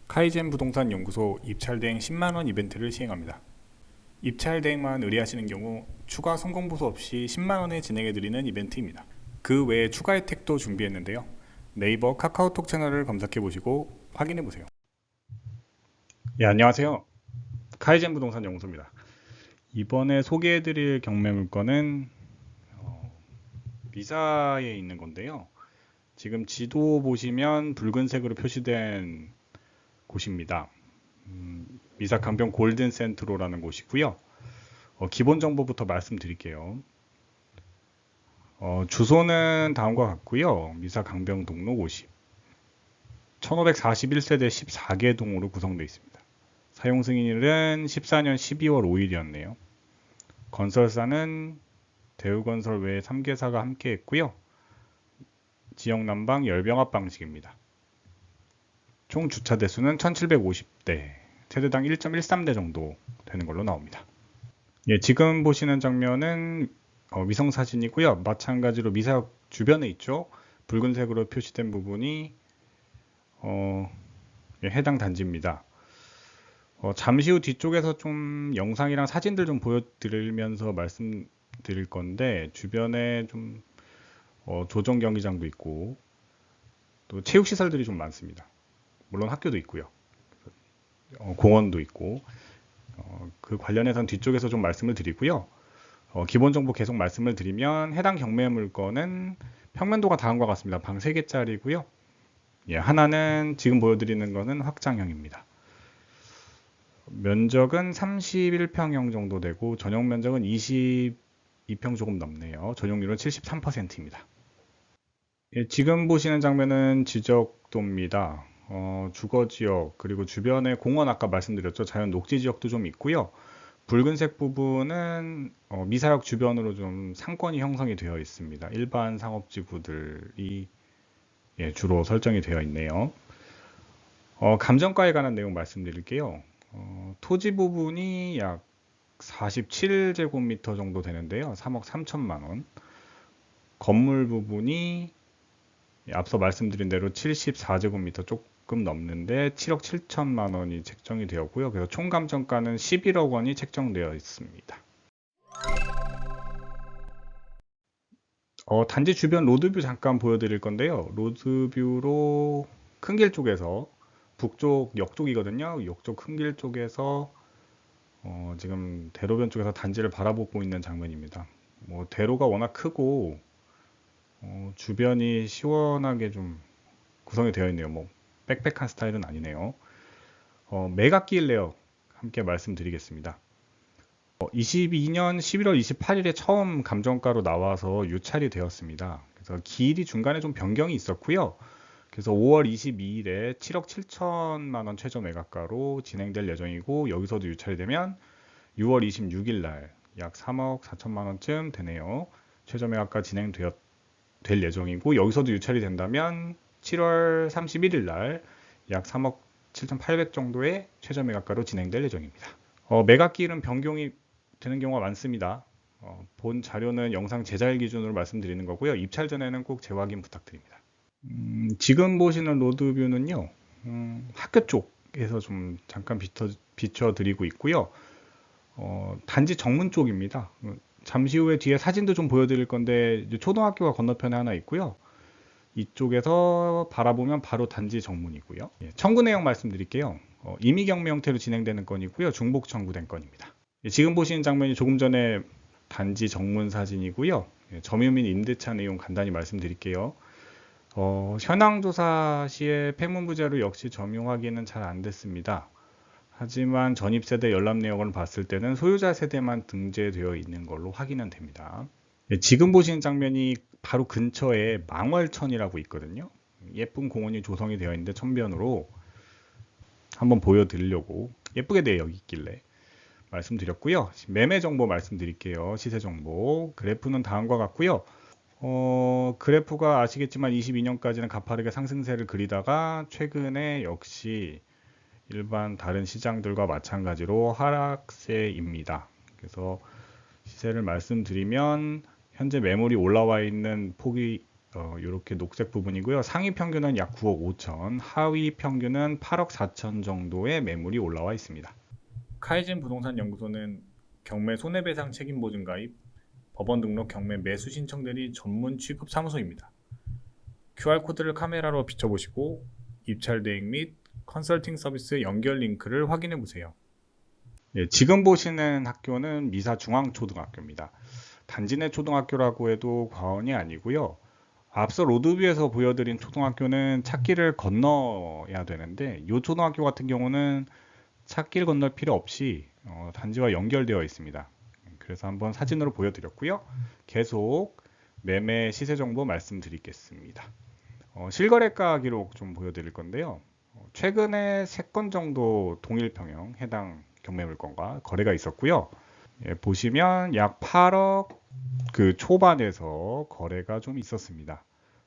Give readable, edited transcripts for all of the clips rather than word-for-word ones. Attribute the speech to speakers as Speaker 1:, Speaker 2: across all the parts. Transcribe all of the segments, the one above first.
Speaker 1: 카이젠 부동산 연구소 입찰대행 10만원 이벤트를 시행합니다. 입찰대행만 의뢰하시는 경우 추가 성공보수 없이 10만원에 진행해드리는 이벤트입니다. 그 외에 추가 혜택도 준비했는데요. 네이버 카카오톡 채널을 검색해보시고 확인해보세요. 예, 안녕하세요. 카이젠 부동산 연구소입니다. 이번에 소개해드릴 경매 물건은 미사에 있는 건데요. 지금 지도 보시면 붉은색으로 표시된 곳입니다. 미사 강변 골든 센트로라는 곳이고요. 기본 정보부터 말씀드릴게요. 주소는 다음과 같고요. 미사 강변동로 50, 1541세대 14개 동으로 구성되어 있습니다. 사용 승인일은 14년 12월 5일이었네요. 건설사는 대우건설 외에 3개사가 함께 했고요. 지역 난방 열병합 방식입니다. 총 주차 대수는 1750대, 세대당 1.13대 정도 되는 걸로 나옵니다. 예, 지금 보시는 장면은 위성 사진이고요. 마찬가지로 미사역 주변에 있죠. 붉은색으로 표시된 부분이 예, 해당 단지입니다. 잠시 후 뒤쪽에서 좀 영상이랑 사진들 좀 보여드리면서 말씀드릴 건데, 주변에 좀 조정 경기장도 있고 또 체육 시설들이 좀 많습니다. 물론 학교도 있고요. 공원도 있고 그 관련해서는 뒤쪽에서 좀 말씀을 드리고요. 기본 정보 계속 말씀을 드리면 해당 경매 물건은 평면도가 다음과 같습니다. 방 3개짜리고요. 예, 하나는 지금 보여드리는 거는 확장형입니다. 면적은 31평형 정도 되고 전용 면적은 22평 조금 넘네요. 전용률은 73%입니다. 예, 지금 보시는 장면은 지적도입니다. 주거지역 그리고 주변에 공원 아까 말씀드렸죠. 자연 녹지 지역도 좀 있고요. 붉은색 부분은 미사역 주변으로 좀 상권이 형성이 되어 있습니다. 일반 상업지구들이 예, 주로 설정이 되어 있네요. 감정가에 관한 내용 말씀드릴게요. 토지 부분이 약 47제곱미터 정도 되는데요. 3억 3천만 원. 건물 부분이 앞서 말씀드린 대로 74제곱미터 조금 넘는데 7억 7천만 원이 책정이 되었고요. 그래서 총 감정가는 11억 원이 책정되어 있습니다. 단지 주변 로드뷰 잠깐 보여드릴 건데요. 로드뷰로 큰 길 쪽에서 북쪽 역 쪽이거든요. 역 쪽 큰 길 쪽에서 지금 대로변 쪽에서 단지를 바라보고 있는 장면입니다. 대로가 워낙 크고 주변이 시원하게 좀 구성이 되어 있네요. 빽빽한 스타일은 아니네요. 매각기일 내역 함께 말씀드리겠습니다. 22년 11월 28일에 처음 감정가로 나와서 유찰이 되었습니다. 그래서 길이 중간에 좀 변경이 있었고요. 그래서 5월 22일에 7억 7천만 원 최저 매각가로 진행될 예정이고 여기서도 유찰이 되면 6월 26일 날 약 3억 4천만 원쯤 되네요. 최저 매각가 될 예정이고 여기서도 유찰이 된다면 7월 31일 날 약 3억 7,800 정도의 최저 매각가로 진행될 예정입니다. 매각기일은 변경이 되는 경우가 많습니다. 본 자료는 영상 제작일 기준으로 말씀드리는 거고요. 입찰 전에는 꼭 재확인 부탁드립니다. 지금 보시는 로드뷰는요. 학교 쪽에서 좀 잠깐 비춰드리고 있고요. 단지 정문 쪽입니다. 잠시 후에 뒤에 사진도 좀 보여드릴 건데 초등학교가 건너편에 하나 있고요. 이쪽에서 바라보면 바로 단지 정문이고요. 예, 청구 내용 말씀드릴게요. 임의 경매 형태로 진행되는 건이고요. 중복 청구된 건입니다. 예, 지금 보시는 장면이 조금 전에 단지 정문 사진이고요. 예, 점유 및 임대차 내용 간단히 말씀드릴게요. 현황 조사 시에 폐문부제로 역시 점유 확인은 잘 안 됐습니다. 하지만 전입세대 열람 내역을 봤을 때는 소유자 세대만 등재되어 있는 걸로 확인은 됩니다. 예, 지금 보시는 장면이 바로 근처에 망월천이라고 있거든요. 예쁜 공원이 조성이 되어 있는데 천변으로 한번 보여드리려고 예쁘게 되어 있길래 말씀드렸고요. 매매 정보 말씀드릴게요. 시세 정보. 그래프는 다음과 같고요. 그래프가 아시겠지만 22년까지는 가파르게 상승세를 그리다가 최근에 역시 일반 다른 시장들과 마찬가지로 하락세입니다. 그래서 시세를 말씀드리면 현재 매물이 올라와 있는 폭이 이렇게 녹색 부분이고요. 상위 평균은 약 9억 5천, 하위 평균은 8억 4천 정도의 매물이 올라와 있습니다. 카이진 부동산 연구소는 경매 손해배상 책임 보증 가입, 법원 등록 경매 매수 신청 대리 전문 취급 사무소입니다. QR코드를 카메라로 비춰보시고 입찰 대행 및 컨설팅 서비스 연결 링크를 확인해 보세요. 예, 지금 보시는 학교는 미사중앙초등학교입니다. 단지 내 초등학교라고 해도 과언이 아니고요. 앞서 로드뷰에서 보여드린 초등학교는 찾길을 건너야 되는데 이 초등학교 같은 경우는 찾길 건널 필요 없이 단지와 연결되어 있습니다. 그래서 한번 사진으로 보여드렸고요. 계속 매매 시세 정보 말씀드리겠습니다. 실거래가 기록 좀 보여드릴 건데요. 최근에 3건 정도 동일 평형 해당 경매 물건과 거래가 있었고요. 예, 보시면 약 8억 그 초반에서 거래가 좀 있었습니다.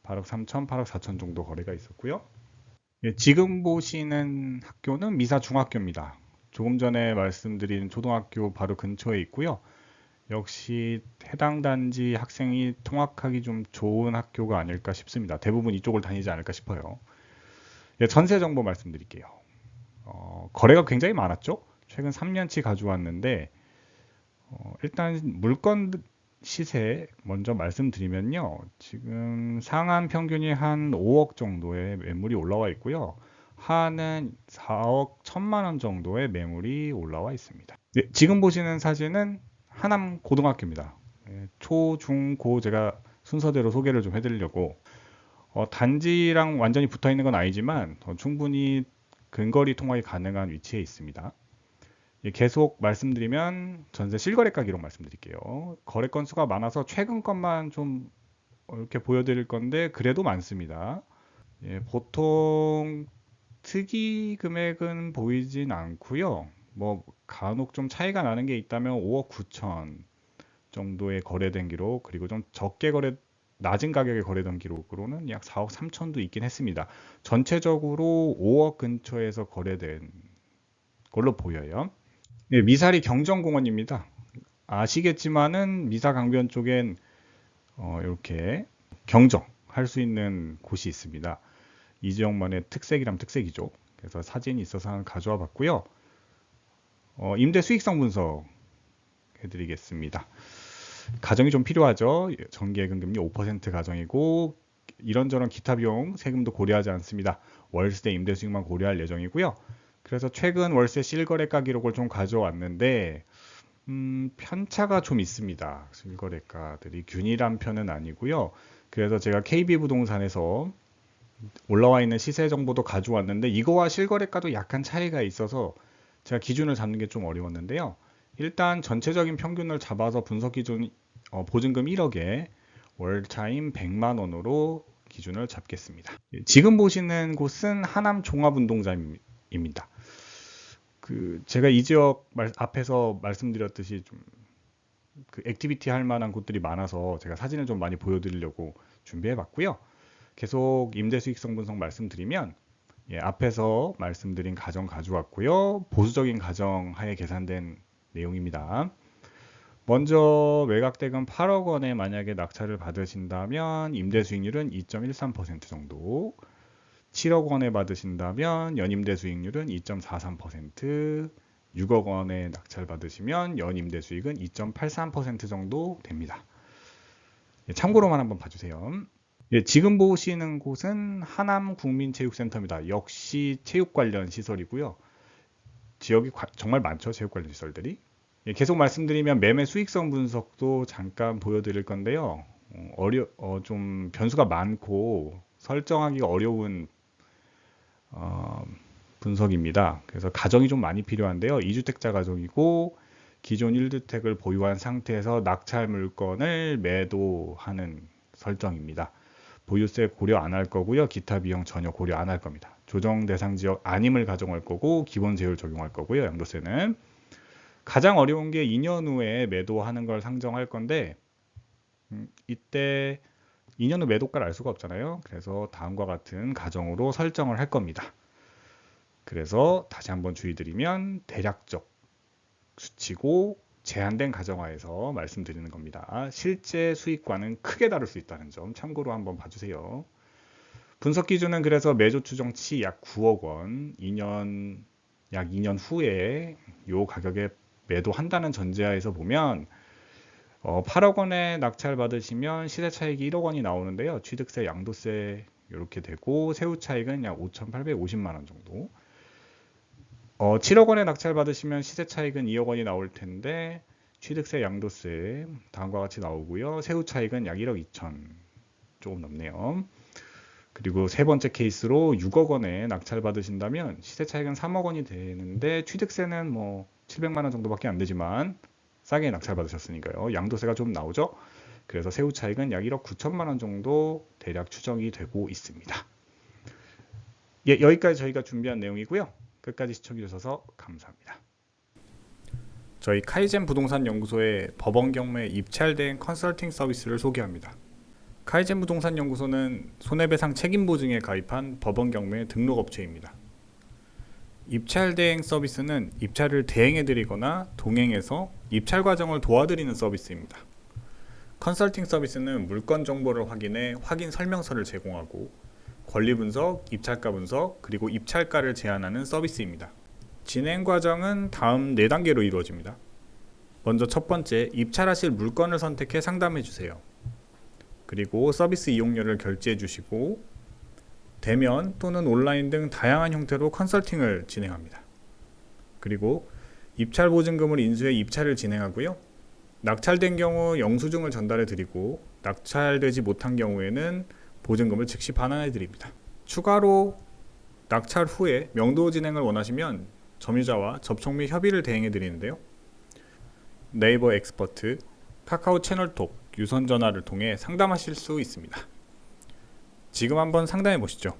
Speaker 1: 8억 3천, 8억 4천 정도 거래가 있었고요. 예, 지금 보시는 학교는 미사 중학교입니다. 조금 전에 말씀드린 초등학교 바로 근처에 있고요. 역시 해당 단지 학생이 통학하기 좀 좋은 학교가 아닐까 싶습니다. 대부분 이쪽을 다니지 않을까 싶어요. 예, 전세 정보 말씀드릴게요. 거래가 굉장히 많았죠. 최근 3년치 가져왔는데 일단 물건 시세 먼저 말씀드리면요. 지금 상한 평균이 한 5억 정도의 매물이 올라와 있고요. 하는 4억 1천만 원 정도의 매물이 올라와 있습니다. 네, 지금 보시는 사진은 하남 고등학교입니다. 예, 초, 중, 고 제가 순서대로 소개를 좀 해드리려고 단지랑 완전히 붙어 있는 건 아니지만 충분히 근거리 통학이 가능한 위치에 있습니다. 예, 계속 말씀드리면 전세 실거래가 기록 말씀드릴게요. 거래 건수가 많아서 최근 것만 좀 이렇게 보여드릴 건데 그래도 많습니다. 예, 보통 특이 금액은 보이진 않고요. 뭐 간혹 좀 차이가 나는 게 있다면 5억 9천 정도의 거래된 기록, 그리고 좀 적게 낮은 가격에 거래된 기록으로는 약 4억 3천도 있긴 했습니다. 전체적으로 5억 근처에서 거래된 걸로 보여요. 네, 미사리 경정공원입니다. 아시겠지만은 미사 강변 쪽엔 이렇게 경정할 수 있는 곳이 있습니다. 이 지역만의 특색이라면 특색이죠. 그래서 사진이 있어서 하나 가져와 봤고요. 임대 수익성 분석 해드리겠습니다. 가정이 좀 필요하죠. 정기예금금리 5% 가정이고 이런저런 기타 비용 세금도 고려하지 않습니다. 월세 임대 수익만 고려할 예정이고요. 그래서 최근 월세 실거래가 기록을 좀 가져왔는데 편차가 좀 있습니다. 실거래가들이 균일한 편은 아니고요. 그래서 제가 KB부동산에서 올라와 있는 시세 정보도 가져왔는데 이거와 실거래가도 약간 차이가 있어서 제가 기준을 잡는 게 좀 어려웠는데요. 일단 전체적인 평균을 잡아서 분석 기준 보증금 1억에 월차임 100만 원으로 기준을 잡겠습니다. 지금 보시는 곳은 하남 종합운동장입니다. 제가 이 지역 앞에서 말씀드렸듯이 좀 그 액티비티 할 만한 곳들이 많아서 제가 사진을 좀 많이 보여드리려고 준비해 봤고요. 계속 임대 수익성 분석 말씀드리면 예, 앞에서 말씀드린 가정 가져왔고요. 보수적인 가정 하에 계산된 내용입니다. 먼저 매각대금 8억 원에 만약에 낙찰을 받으신다면 임대 수익률은 2.13% 정도, 7억 원에 받으신다면 연임대 수익률은 2.43%, 6억 원에 낙찰 받으시면 연임대 수익은 2.83% 정도 됩니다. 예, 참고로만 한번 봐주세요. 예, 지금 보시는 곳은 하남국민체육센터입니다. 역시 체육 관련 시설이고요. 지역이 정말 많죠, 체육 관련 시설들이. 예, 계속 말씀드리면 매매 수익성 분석도 잠깐 보여드릴 건데요. 좀 변수가 많고 설정하기가 어려운 분석입니다. 그래서 가정이 좀 많이 필요한데요. 2주택자 가정이고 기존 1주택을 보유한 상태에서 낙찰 물건을 매도하는 설정입니다. 보유세 고려 안 할 거고요. 기타 비용 전혀 고려 안 할 겁니다. 조정 대상 지역 아님을 가정할 거고 기본 세율 적용할 거고요. 양도세는 가장 어려운 게 2년 후에 매도하는 걸 상정할 건데 이때 2년 후 매도가를 알 수가 없잖아요. 그래서 다음과 같은 가정으로 설정을 할 겁니다. 그래서 다시 한번 주의 드리면 대략적 수치고 제한된 가정하에서 말씀드리는 겁니다. 실제 수익과는 크게 다를 수 있다는 점 참고로 한번 봐주세요. 분석 기준은 그래서 매조 추정치 약 9억 원, 약 2년 후에 요 가격에 매도한다는 전제하에서 보면 8억 원에 낙찰 받으시면 시세 차익이 1억 원이 나오는데요. 취득세, 양도세 이렇게 되고 세후 차익은 약 5,850만 원 정도. 7억 원에 낙찰 받으시면 시세 차익은 2억 원이 나올 텐데 취득세, 양도세 다음과 같이 나오고요. 세후 차익은 약 1억 2천 조금 넘네요. 그리고 세 번째 케이스로 6억 원에 낙찰 받으신다면 시세 차익은 3억 원이 되는데 취득세는 뭐 700만 원 정도밖에 안 되지만 싸게 낙찰 받으셨으니까요. 양도세가 좀 나오죠. 그래서 세후 차익은 약 1억 9천만 원 정도 대략 추정이 되고 있습니다. 예, 여기까지 저희가 준비한 내용이고요. 끝까지 시청해 주셔서 감사합니다. 저희 카이젠 부동산 연구소의 법원 경매 입찰된 컨설팅 서비스를 소개합니다. 카이젠 부동산 연구소는 손해배상 책임 보증에 가입한 법원 경매 등록 업체입니다. 입찰 대행 서비스는 입찰을 대행해 드리거나 동행해서 입찰 과정을 도와드리는 서비스입니다. 컨설팅 서비스는 물건 정보를 확인해 확인 설명서를 제공하고 권리 분석, 입찰가 분석, 그리고 입찰가를 제안하는 서비스입니다. 진행 과정은 다음 4단계로 이루어집니다. 먼저 첫 번째, 입찰하실 물건을 선택해 상담해 주세요. 그리고 서비스 이용료를 결제해 주시고 대면 또는 온라인 등 다양한 형태로 컨설팅을 진행합니다. 그리고 입찰 보증금을 인수해 입찰을 진행하고요. 낙찰된 경우 영수증을 전달해 드리고 낙찰되지 못한 경우에는 보증금을 즉시 반환해 드립니다. 추가로 낙찰 후에 명도 진행을 원하시면 점유자와 접촉 및 협의를 대행해 드리는데요. 네이버 엑스퍼트, 카카오 채널톡, 유선 전화를 통해 상담하실 수 있습니다. 지금 한번 상담해 보시죠.